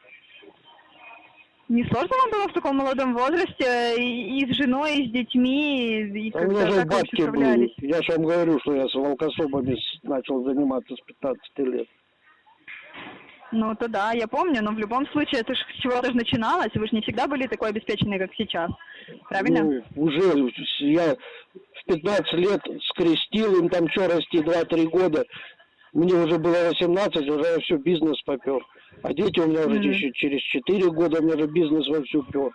Speaker 2: Не сложно вам было в таком молодом возрасте и с женой, и с детьми, и
Speaker 1: А у меня же
Speaker 2: как вы
Speaker 1: бабки были.
Speaker 2: справлялись?
Speaker 1: Я же вам говорю, что я с волкособами начал заниматься с 15 лет.
Speaker 2: Ну, то да, я помню, но в любом случае это же с чего-то же начиналось, вы же не всегда были такой обеспеченной, как сейчас, правильно?
Speaker 1: Ну, уже я в 15 лет скрестил им там что расти 2-3 года. Мне уже было 18, уже я все бизнес попер. А дети у меня уже еще через 4 года, у меня же бизнес вовсю пер.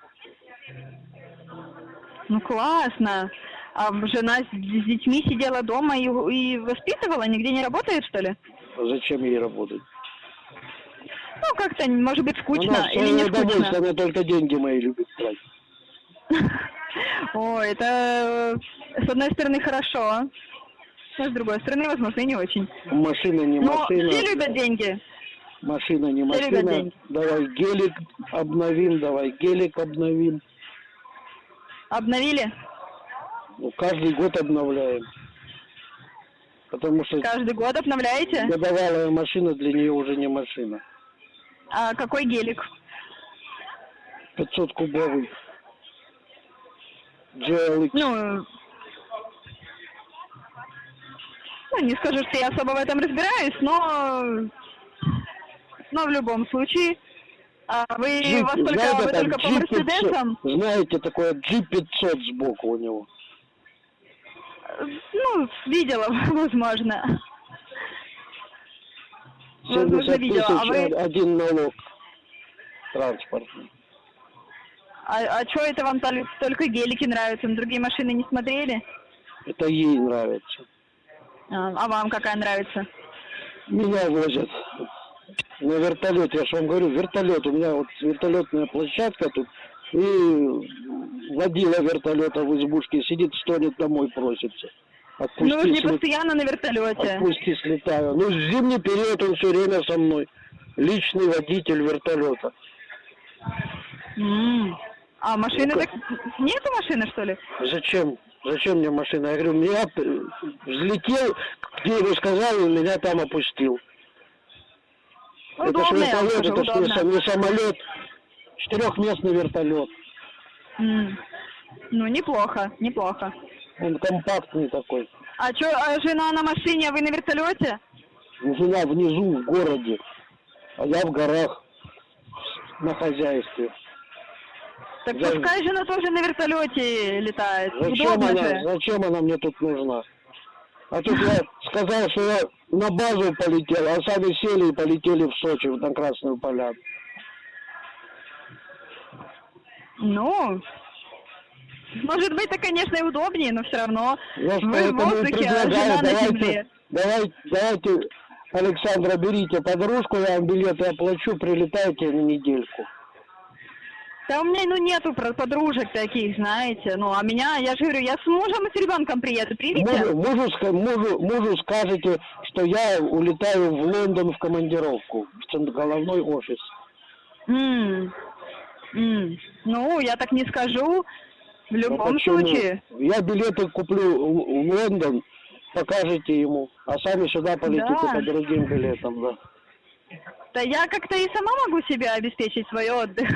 Speaker 2: Ну, классно. А жена с детьми сидела дома и воспитывала, нигде не работает, что ли?
Speaker 1: А зачем ей работать?
Speaker 2: Ну, как-то, может быть, скучно
Speaker 1: Она
Speaker 2: или не
Speaker 1: удовольствие,
Speaker 2: скучно?
Speaker 1: она только деньги мои любит тратить.
Speaker 2: Ой, это с одной стороны хорошо, а с другой стороны, возможно, и не очень.
Speaker 1: Машина не
Speaker 2: Но
Speaker 1: машина.
Speaker 2: все любят деньги.
Speaker 1: Машина не
Speaker 2: Все любят
Speaker 1: машина.
Speaker 2: деньги.
Speaker 1: Давай гелик обновим.
Speaker 2: Обновили?
Speaker 1: Ну, каждый год обновляем. Потому что
Speaker 2: Каждый год обновляете?
Speaker 1: годовалая машина для нее уже не машина.
Speaker 2: А какой гелик?
Speaker 1: 500 кубовый. GLX.
Speaker 2: Ну, не скажу, что я особо в этом разбираюсь, но в любом случае. А вы только по Мерседесам?
Speaker 1: Знаете, такое G500 сбоку у него.
Speaker 2: Ну, видела, возможно.
Speaker 1: 70
Speaker 2: видела. А вы...
Speaker 1: тысяч, один налог транспортный.
Speaker 2: А что это вам только гелики нравятся? На другие машины не смотрели?
Speaker 1: Это ей нравится.
Speaker 2: А вам какая нравится?
Speaker 1: Меня возят на вертолет. Я же вам говорю, вертолет. У меня вот вертолетная площадка тут. И водила вертолета в избушке сидит, стонет, домой просится.
Speaker 2: Ну вы же не постоянно на вертолете.
Speaker 1: Отпусти, слетаю. Ну, в зимний период он все время со мной. Личный водитель вертолета.
Speaker 2: А машины так... Нету машины, что ли?
Speaker 1: Зачем? Зачем мне машина? Я говорю, меня взлетел, где ему сказал, и меня там опустил.
Speaker 2: Удобно,
Speaker 1: это же вертолет,
Speaker 2: скажу,
Speaker 1: это же не самолет. 4-местный вертолет.
Speaker 2: Ну, неплохо, неплохо.
Speaker 1: Он компактный такой.
Speaker 2: А что, жена на машине, а вы на вертолете?
Speaker 1: Жена внизу, в городе, а я в горах на хозяйстве.
Speaker 2: Так
Speaker 1: За-
Speaker 2: пускай же она тоже на вертолете летает. Удобно же.
Speaker 1: Зачем она мне тут нужна? А тут я сказал, что я на базу полетел, а сами сели и полетели в Сочи, на Красную Поляну.
Speaker 2: Ну, может быть, это, конечно, и удобнее, но все равно
Speaker 1: Я
Speaker 2: вы в
Speaker 1: поэтому
Speaker 2: воздухе, а
Speaker 1: предлагаю,
Speaker 2: жена на земле.
Speaker 1: давайте, Александра, берите подружку, я вам билеты оплачу, прилетайте на недельку.
Speaker 2: Да у меня, ну, нету подружек таких, знаете. Ну, а меня, я же говорю, я с мужем и с ребенком приеду, примите?
Speaker 1: Мужу скажете, что я улетаю в Лондон в командировку, в головной офис.
Speaker 2: Ну, я так не скажу. В
Speaker 1: Ну,
Speaker 2: любом
Speaker 1: почему?
Speaker 2: случае.
Speaker 1: Я билеты куплю в Лондон, покажете ему, а сами сюда полетите
Speaker 2: Да.
Speaker 1: по другим билетам, да.
Speaker 2: Да я как-то и сама могу себе обеспечить свой отдых.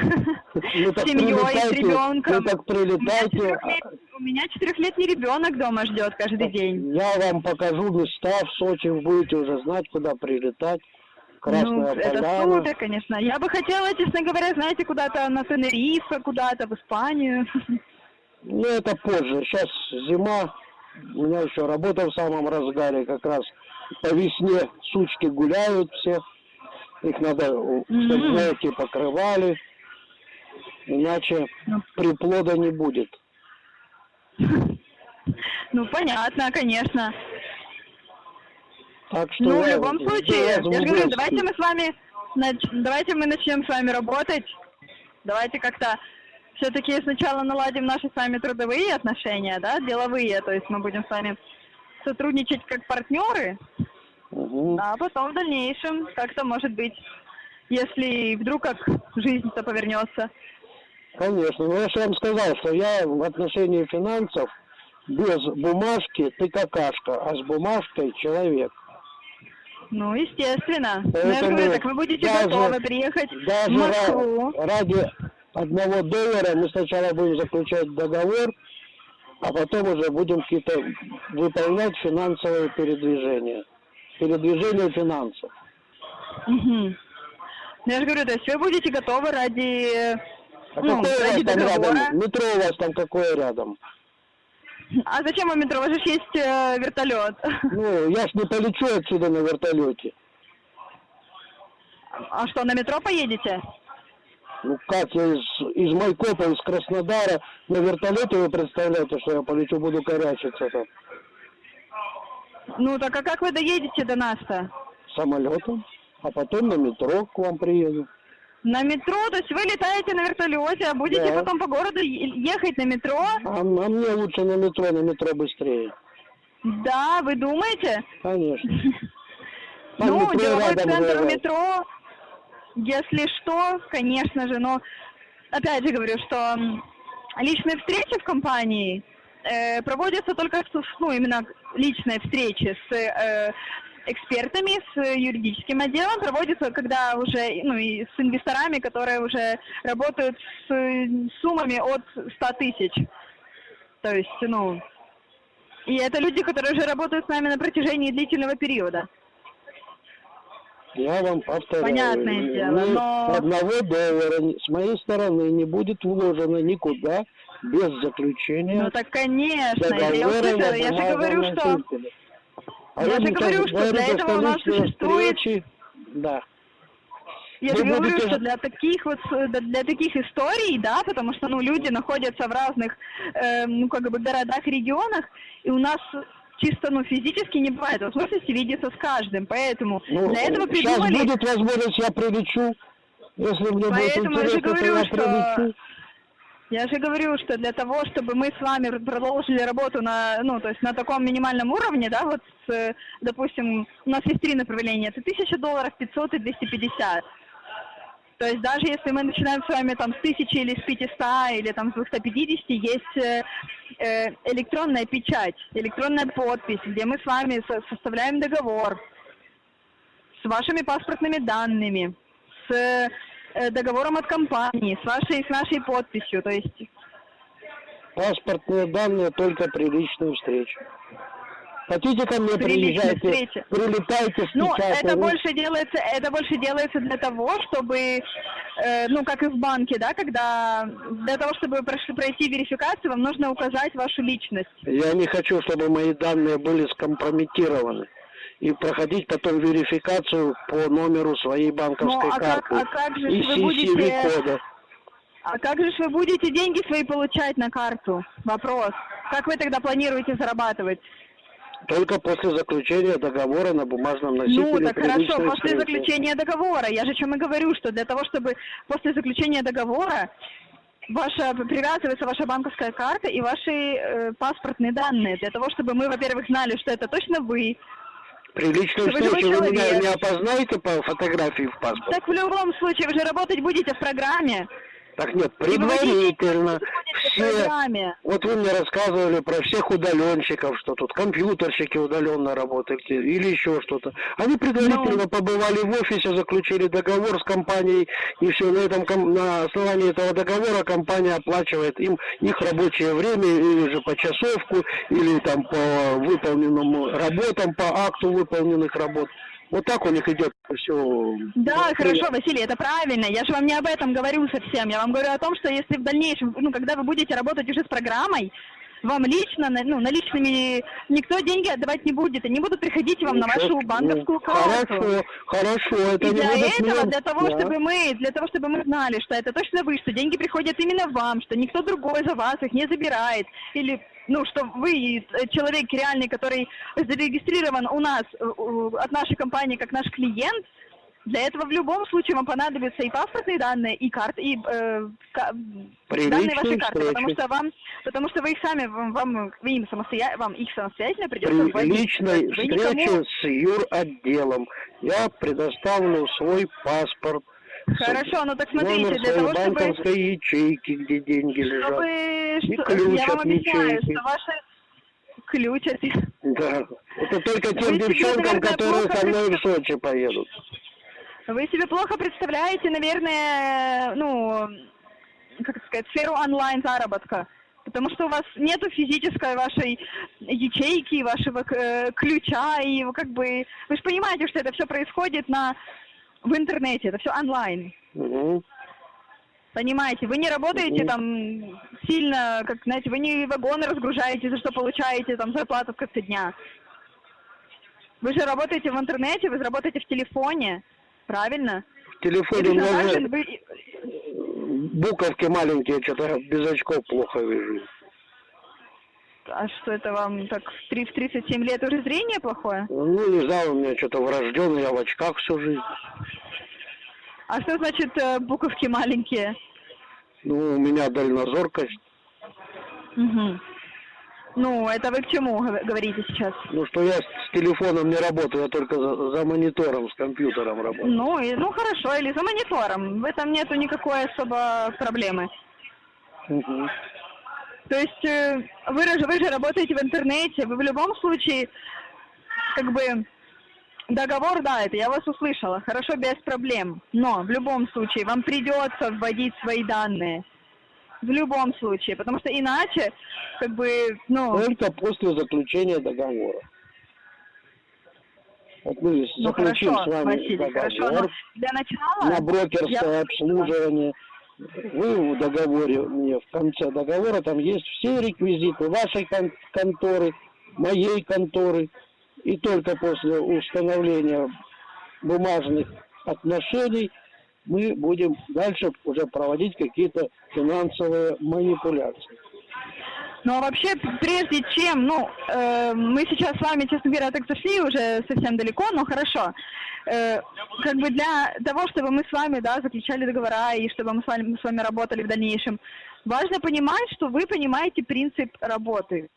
Speaker 1: Ну,
Speaker 2: С
Speaker 1: так
Speaker 2: семьей, с
Speaker 1: прилетайте,
Speaker 2: ребенком.
Speaker 1: ну, так прилетайте.
Speaker 2: У меня 4-летний ребенок дома ждет каждый день.
Speaker 1: Я вам покажу места в Сочи, вы будете уже знать, куда прилетать. Красная
Speaker 2: Это
Speaker 1: Поляна.
Speaker 2: супер, конечно. Я бы хотела, честно говоря, знаете, куда-то на Тенерифе, куда-то в Испанию.
Speaker 1: Ну, это позже. Сейчас зима, у меня еще работа в самом разгаре, как раз по весне сучки гуляют все. Их надо, чтобы, знаете, покрывали, иначе приплода не будет.
Speaker 2: Ну, понятно, конечно.
Speaker 1: Так что
Speaker 2: Ну, в
Speaker 1: я
Speaker 2: любом
Speaker 1: жду
Speaker 2: случае,
Speaker 1: вас в
Speaker 2: я же говорю,
Speaker 1: гости.
Speaker 2: давайте мы с вами, давайте мы начнем с вами работать. Давайте как-то все-таки сначала наладим наши с вами трудовые отношения, да, деловые, то есть мы будем с вами сотрудничать как партнеры,
Speaker 1: Мгм.
Speaker 2: а потом в дальнейшем как-то, может быть, если вдруг как жизнь-то повернется.
Speaker 1: Конечно, но я же вам сказал, что я в отношении финансов без бумажки ты какашка, а с бумажкой человек.
Speaker 2: Ну, естественно. Ну, я же
Speaker 1: Поэтому
Speaker 2: говорю, так вы будете
Speaker 1: даже-
Speaker 2: готовы приехать в
Speaker 1: Даже
Speaker 2: Москву.
Speaker 1: ради $1 мы сначала будем заключать договор, а потом уже будем какие-то выполнять финансовые передвижения. Передвижение финансов.
Speaker 2: Угу. Я же говорю, то есть вы будете готовы ради,
Speaker 1: А
Speaker 2: ну,
Speaker 1: какое у вас
Speaker 2: ради
Speaker 1: там
Speaker 2: договора.
Speaker 1: рядом? Метро у вас там какое рядом?
Speaker 2: А зачем вам метро? У вас же есть вертолет.
Speaker 1: Ну, я ж не полечу отсюда на вертолете.
Speaker 2: А что, на метро поедете?
Speaker 1: Ну как я из Майкопа, из Краснодара на вертолете, вы представляете, что я полечу, буду корячиться там
Speaker 2: Ну, так а как вы доедете до нас-то?
Speaker 1: самолетом, а потом на метро к вам приеду.
Speaker 2: На метро, то есть вы летаете на вертолете, а будете
Speaker 1: Да.
Speaker 2: потом по городу ехать на метро?
Speaker 1: А мне лучше на метро быстрее.
Speaker 2: Да, вы думаете?
Speaker 1: Конечно. Там
Speaker 2: Ну,
Speaker 1: метро
Speaker 2: деловой
Speaker 1: рядом
Speaker 2: центр,
Speaker 1: же.
Speaker 2: метро, если что, конечно же, но опять же говорю, что личные встречи в компании проводятся только, ну, именно личные встречи с экспертами, с юридическим отделом, проводятся, когда уже, ну, и с инвесторами, которые уже работают с суммами от 100 тысяч. То есть, ну, и это люди, которые уже работают с нами на протяжении длительного периода.
Speaker 1: Я вам повторяю.
Speaker 2: Понятное дело,
Speaker 1: ни
Speaker 2: но-
Speaker 1: $1 с моей стороны не будет вложено никуда без заключения.
Speaker 2: Ну так конечно, это я
Speaker 1: договора
Speaker 2: услышала.
Speaker 1: на
Speaker 2: Я же говорю,
Speaker 1: бумажном
Speaker 2: что
Speaker 1: носителе.
Speaker 2: Я
Speaker 1: вы
Speaker 2: же
Speaker 1: мне
Speaker 2: говорю,
Speaker 1: сейчас
Speaker 2: что для
Speaker 1: говорите,
Speaker 2: этого у нас
Speaker 1: личные
Speaker 2: существует-
Speaker 1: встречи. Да.
Speaker 2: я
Speaker 1: Вы
Speaker 2: же говорю,
Speaker 1: будете-
Speaker 2: что для таких историй, да, потому что, ну, люди находятся в разных, ну, как бы городах, регионах, и у нас чисто, ну, физически не бывает возможности видеться с каждым, поэтому
Speaker 1: Ну,
Speaker 2: для этого
Speaker 1: сейчас
Speaker 2: придумали.
Speaker 1: будет возможность, я прилечу. Если мне будет
Speaker 2: Поэтому я же
Speaker 1: интересно, то
Speaker 2: говорю,
Speaker 1: я
Speaker 2: что
Speaker 1: прилечу.
Speaker 2: Я же говорю, что для того, чтобы мы с вами продолжили работу на, ну, то есть на таком минимальном уровне, да, вот, допустим, у нас есть 3 направления, это $1000, 500 и 250. То есть даже если мы начинаем с вами там с 1000 или с 500 или там с 250, есть электронная печать, электронная подпись, где мы с вами составляем договор с вашими паспортными данными, с договором от компании, с нашей подписью, то есть...
Speaker 1: Паспортные данные только при личной встрече. Хотите ко мне
Speaker 2: При личной
Speaker 1: приезжайте,
Speaker 2: встрече.
Speaker 1: прилетайте с
Speaker 2: Ну,
Speaker 1: печатью.
Speaker 2: это больше делается для того, чтобы, ну, как и в банке, да, когда для того, чтобы пройти верификацию, вам нужно указать вашу личность.
Speaker 1: Я не хочу, чтобы мои данные были скомпрометированы. И проходить потом верификацию по номеру своей банковской карты.
Speaker 2: Как же
Speaker 1: и
Speaker 2: вы будете...
Speaker 1: CCV-кода.
Speaker 2: А как же вы будете деньги свои получать на карту? Вопрос. Как вы тогда планируете зарабатывать?
Speaker 1: Только после заключения договора на бумажном носителе.
Speaker 2: Ну, так
Speaker 1: при
Speaker 2: хорошо,
Speaker 1: личной
Speaker 2: после
Speaker 1: встрече.
Speaker 2: заключения договора. Я же о чем и говорю, что для того, чтобы после заключения договора привязывается ваша банковская карта и ваши паспортные данные. Для того, чтобы мы, во-первых, знали, что это точно вы.
Speaker 1: При личной
Speaker 2: Вы живой
Speaker 1: встрече вы меня
Speaker 2: человек.
Speaker 1: не опознаете по фотографии в паспорте?
Speaker 2: Так в любом случае, вы же работать будете в программе.
Speaker 1: Так нет,
Speaker 2: И вы
Speaker 1: предварительно
Speaker 2: будете в
Speaker 1: все...
Speaker 2: программе.
Speaker 1: Вот вы мне рассказывали про всех удаленщиков, что тут компьютерщики удаленно работают или еще что-то. Они предварительно побывали в офисе, заключили договор с компанией, и все, на основании этого договора компания оплачивает им их рабочее время, или же по часовку, или там по выполненным работам, по акту выполненных работ. Вот так у них идет все.
Speaker 2: Да, хорошо, Василий, это правильно. Я же вам не об этом говорю совсем. Я вам говорю о том, что если в дальнейшем, ну, когда вы будете работать уже с программой, вам лично, ну, наличными никто деньги отдавать не будет, они будут приходить вам на вашу банковскую карту.
Speaker 1: Хорошо, это
Speaker 2: И
Speaker 1: не
Speaker 2: для
Speaker 1: будет
Speaker 2: этого,
Speaker 1: мне-
Speaker 2: для того,
Speaker 1: Да.
Speaker 2: чтобы мы знали, что это точно вы, что деньги приходят именно вам, что никто другой за вас их не забирает, или, ну, что вы человек реальный, который зарегистрирован у нас, от нашей компании, как наш клиент. Для этого в любом случае вам понадобятся и паспортные данные, и карты, и
Speaker 1: При
Speaker 2: данные
Speaker 1: личной
Speaker 2: вашей карты,
Speaker 1: встрече.
Speaker 2: потому что вы их сами, вам их самостоятельно придется
Speaker 1: При
Speaker 2: вводить.
Speaker 1: личной
Speaker 2: Вы никому-
Speaker 1: встрече с юротделом я предоставлю свой паспорт.
Speaker 2: Хорошо, ну так смотрите,
Speaker 1: Номер
Speaker 2: для
Speaker 1: своей
Speaker 2: того, чтобы...
Speaker 1: банковской ячейки, где деньги лежат. ключ
Speaker 2: Я вам
Speaker 1: от
Speaker 2: объясняю,
Speaker 1: ячейки.
Speaker 2: что ваши ключ от...
Speaker 1: Да. Это только
Speaker 2: Вы
Speaker 1: тем
Speaker 2: себе,
Speaker 1: девчонкам,
Speaker 2: наверное,
Speaker 1: которые
Speaker 2: плохо
Speaker 1: со мной в Сочи поедут.
Speaker 2: Вы себе плохо представляете, наверное, ну, как сказать, сферу онлайн-заработка. Потому что у вас нету физической вашей ячейки, вашего ключа, и как бы... Вы же понимаете, что это все происходит в интернете, это все онлайн.
Speaker 1: Угу.
Speaker 2: Понимаете, вы не работаете там сильно, как, знаете, вы не вагоны разгружаете, за что получаете там зарплату в конце дня. Вы же работаете в интернете, вы работаете в телефоне, правильно?
Speaker 1: В телефоне
Speaker 2: И
Speaker 1: у меня
Speaker 2: точно так
Speaker 1: же
Speaker 2: же вы-
Speaker 1: буковки маленькие, что-то без очков плохо вижу.
Speaker 2: А что это вам так в 37 лет уже зрение плохое?
Speaker 1: Ну, не знаю, у меня что-то врожденное, я в очках всю жизнь.
Speaker 2: А что значит буковки маленькие?
Speaker 1: Ну, у меня дальнозоркость.
Speaker 2: Угу. Ну, это вы к чему говорите сейчас?
Speaker 1: Ну, что я с телефоном не работаю, я только за монитором, с компьютером работаю.
Speaker 2: Ну хорошо, или за монитором. В этом нету никакой особо проблемы.
Speaker 1: Угу.
Speaker 2: То есть вы же работаете в интернете, вы в любом случае, как бы, договор, да, это я вас услышала, хорошо, без проблем. Но в любом случае вам придется вводить свои данные. В любом случае, потому что иначе, как бы, ну...
Speaker 1: Только после заключения договора. Вот мы заключим
Speaker 2: хорошо,
Speaker 1: с вами
Speaker 2: Василий,
Speaker 1: договор
Speaker 2: хорошо, но для начала...
Speaker 1: на брокерское обслуживание. Вы в договоре, мне в конце договора, там есть все реквизиты вашей конторы, моей конторы. И только после установления бумажных отношений мы будем дальше уже проводить какие-то финансовые манипуляции.
Speaker 2: Ну, а вообще, прежде чем, мы сейчас с вами, честно говоря, так зашли уже совсем далеко, но хорошо. Как бы для того, чтобы мы с вами, да, заключали договора и чтобы мы с вами работали в дальнейшем, важно понимать, что вы понимаете принцип работы.